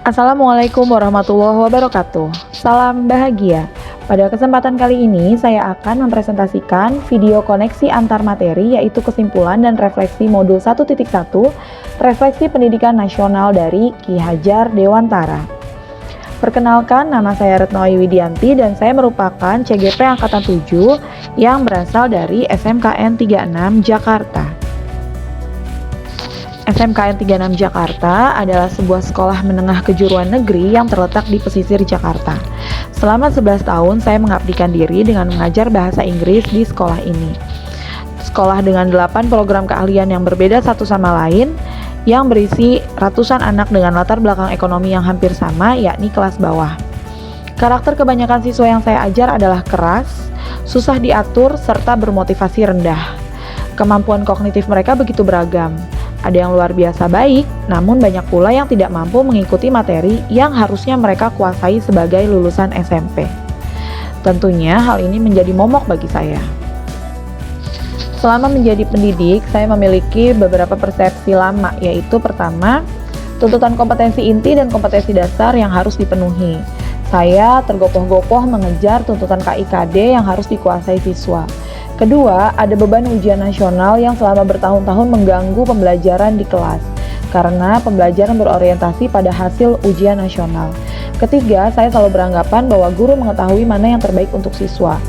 Assalamualaikum warahmatullahi wabarakatuh. Salam bahagia. Pada kesempatan kali ini saya akan mempresentasikan video koneksi antar materi, yaitu kesimpulan dan refleksi modul 1.1 Refleksi Pendidikan Nasional dari Ki Hajar Dewantara. Perkenalkan, nama saya Retno Ayu Widianti dan saya merupakan CGP Angkatan 7 yang berasal dari SMKN 36 Jakarta. SMKN 36 Jakarta adalah sebuah sekolah menengah kejuruan negeri yang terletak di pesisir Jakarta. Selama 11 tahun saya mengabdikan diri dengan mengajar bahasa Inggris di sekolah ini. Sekolah dengan 8 program keahlian yang berbeda satu sama lain, yang berisi ratusan anak dengan latar belakang ekonomi yang hampir sama, yakni kelas bawah. Karakter kebanyakan siswa yang saya ajar adalah keras, susah diatur, serta bermotivasi rendah. Kemampuan kognitif mereka begitu beragam. Ada yang luar biasa baik, namun banyak pula yang tidak mampu mengikuti materi yang harusnya mereka kuasai sebagai lulusan SMP. Tentunya hal ini menjadi momok bagi saya. Selama menjadi pendidik, saya memiliki beberapa persepsi lama, yaitu pertama, tuntutan kompetensi inti dan kompetensi dasar yang harus dipenuhi. Saya tergopoh-gopoh mengejar tuntutan KIKD yang harus dikuasai siswa. Kedua, ada beban ujian nasional yang selama bertahun-tahun mengganggu pembelajaran di kelas, karena pembelajaran berorientasi pada hasil ujian nasional. Ketiga, saya selalu beranggapan bahwa guru mengetahui mana yang terbaik untuk siswa.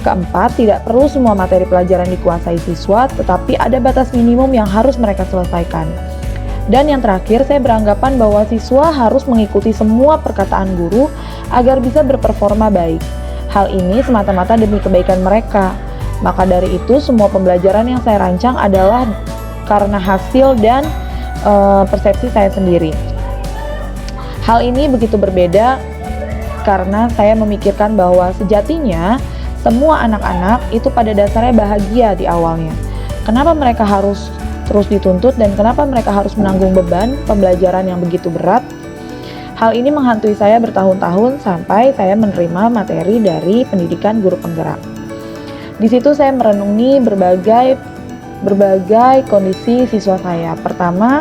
Keempat, tidak perlu semua materi pelajaran dikuasai siswa, tetapi ada batas minimum yang harus mereka selesaikan. Dan yang terakhir, saya beranggapan bahwa siswa harus mengikuti semua perkataan guru agar bisa berperforma baik. Hal ini semata-mata demi kebaikan mereka. Maka dari itu, semua pembelajaran yang saya rancang adalah karena hasil dan persepsi saya sendiri. Hal ini begitu berbeda karena saya memikirkan bahwa sejatinya semua anak-anak itu pada dasarnya bahagia di awalnya. Kenapa mereka harus terus dituntut dan kenapa mereka harus menanggung beban pembelajaran yang begitu berat? Hal ini menghantui saya bertahun-tahun sampai saya menerima materi dari pendidikan guru penggerak. Di situ saya merenungi berbagai kondisi siswa saya. Pertama,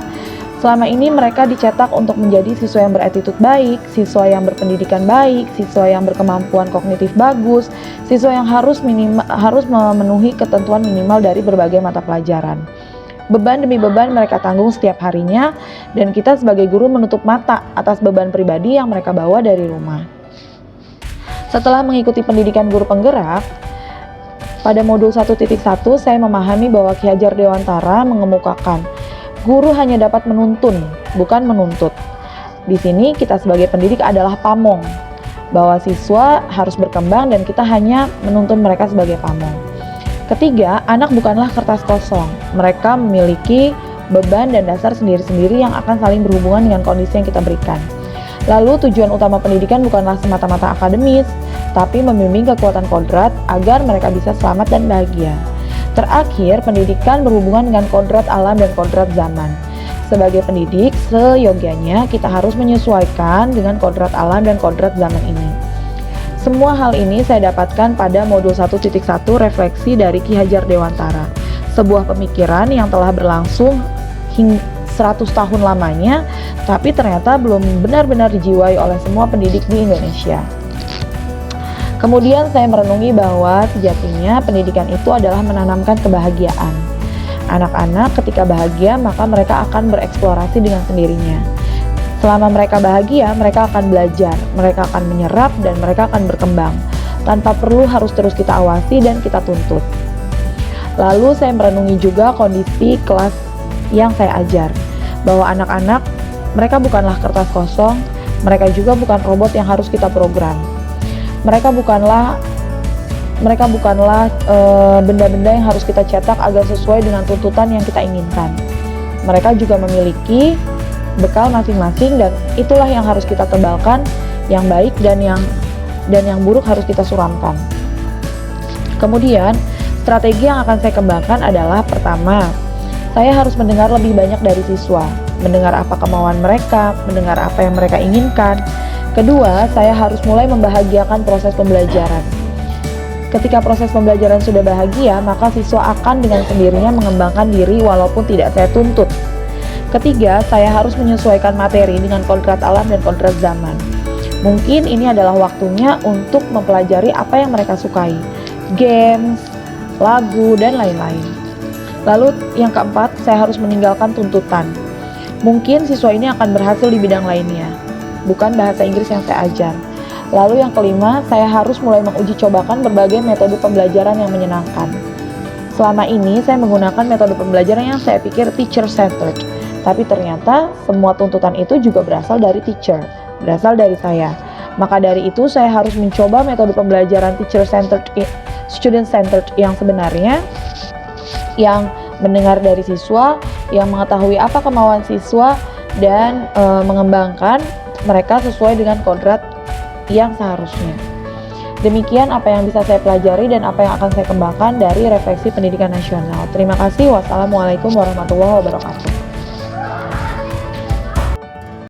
selama ini mereka dicetak untuk menjadi siswa yang beretitut baik, siswa yang berpendidikan baik, siswa yang berkemampuan kognitif bagus, siswa yang harus memenuhi ketentuan minimal dari berbagai mata pelajaran. Beban demi beban mereka tanggung setiap harinya, dan kita sebagai guru menutup mata atas beban pribadi yang mereka bawa dari rumah. Setelah mengikuti pendidikan guru penggerak, pada modul 1.1 saya memahami bahwa Ki Hajar Dewantara mengemukakan guru hanya dapat menuntun, bukan menuntut. Di sini kita sebagai pendidik adalah pamong, bahwa siswa harus berkembang dan kita hanya menuntun mereka sebagai pamong. Ketiga, anak bukanlah kertas kosong. Mereka memiliki beban dan dasar sendiri-sendiri yang akan saling berhubungan dengan kondisi yang kita berikan. Lalu tujuan utama pendidikan bukanlah semata-mata akademis, tapi membimbing kekuatan kodrat agar mereka bisa selamat dan bahagia. Terakhir, pendidikan berhubungan dengan kodrat alam dan kodrat zaman. Sebagai pendidik, seyogyanya kita harus menyesuaikan dengan kodrat alam dan kodrat zaman ini. Semua hal ini saya dapatkan pada modul 1.1 refleksi dari Ki Hajar Dewantara, sebuah pemikiran yang telah berlangsung hingga 100 tahun lamanya, tapi ternyata belum benar-benar dijiwai oleh semua pendidik di Indonesia. Kemudian saya merenungi bahwa sejatinya pendidikan itu adalah menanamkan kebahagiaan. Anak-anak ketika bahagia, maka mereka akan bereksplorasi dengan sendirinya. Selama mereka bahagia, mereka akan belajar, mereka akan menyerap, dan mereka akan berkembang, tanpa perlu harus terus kita awasi dan kita tuntut. Lalu saya merenungi juga kondisi kelas yang saya ajar, bahwa anak-anak mereka bukanlah kertas kosong, mereka juga bukan robot yang harus kita program. Mereka bukanlah benda-benda yang harus kita cetak agar sesuai dengan tuntutan yang kita inginkan. Mereka juga memiliki bekal masing-masing dan itulah yang harus kita tebalkan, yang baik dan yang buruk harus kita suramkan. Kemudian, strategi yang akan saya kembangkan adalah pertama, saya harus mendengar lebih banyak dari siswa, mendengar apa kemauan mereka, mendengar apa yang mereka inginkan. Kedua, saya harus mulai membahagiakan proses pembelajaran. Ketika proses pembelajaran sudah bahagia, maka siswa akan dengan sendirinya mengembangkan diri walaupun tidak saya tuntut. Ketiga, saya harus menyesuaikan materi dengan kodrat alam dan kodrat zaman. Mungkin ini adalah waktunya untuk mempelajari apa yang mereka sukai, games, lagu, dan lain-lain. Lalu yang keempat, saya harus meninggalkan tuntutan. Mungkin siswa ini akan berhasil di bidang lainnya, bukan bahasa Inggris yang saya ajar. Lalu yang kelima, saya harus mulai menguji cobakan berbagai metode pembelajaran yang menyenangkan. Selama ini saya menggunakan metode pembelajaran yang saya pikir teacher-centered, tapi ternyata semua tuntutan itu juga berasal dari teacher, berasal dari saya. Maka dari itu saya harus mencoba metode pembelajaran teacher-centered, student-centered yang sebenarnya, yang mendengar dari siswa, yang mengetahui apa kemauan siswa, dan mengembangkan mereka sesuai dengan kodrat yang seharusnya. Demikian apa yang bisa saya pelajari dan apa yang akan saya kembangkan dari Refleksi Pendidikan Nasional. Terima kasih. Wassalamualaikum warahmatullahi wabarakatuh.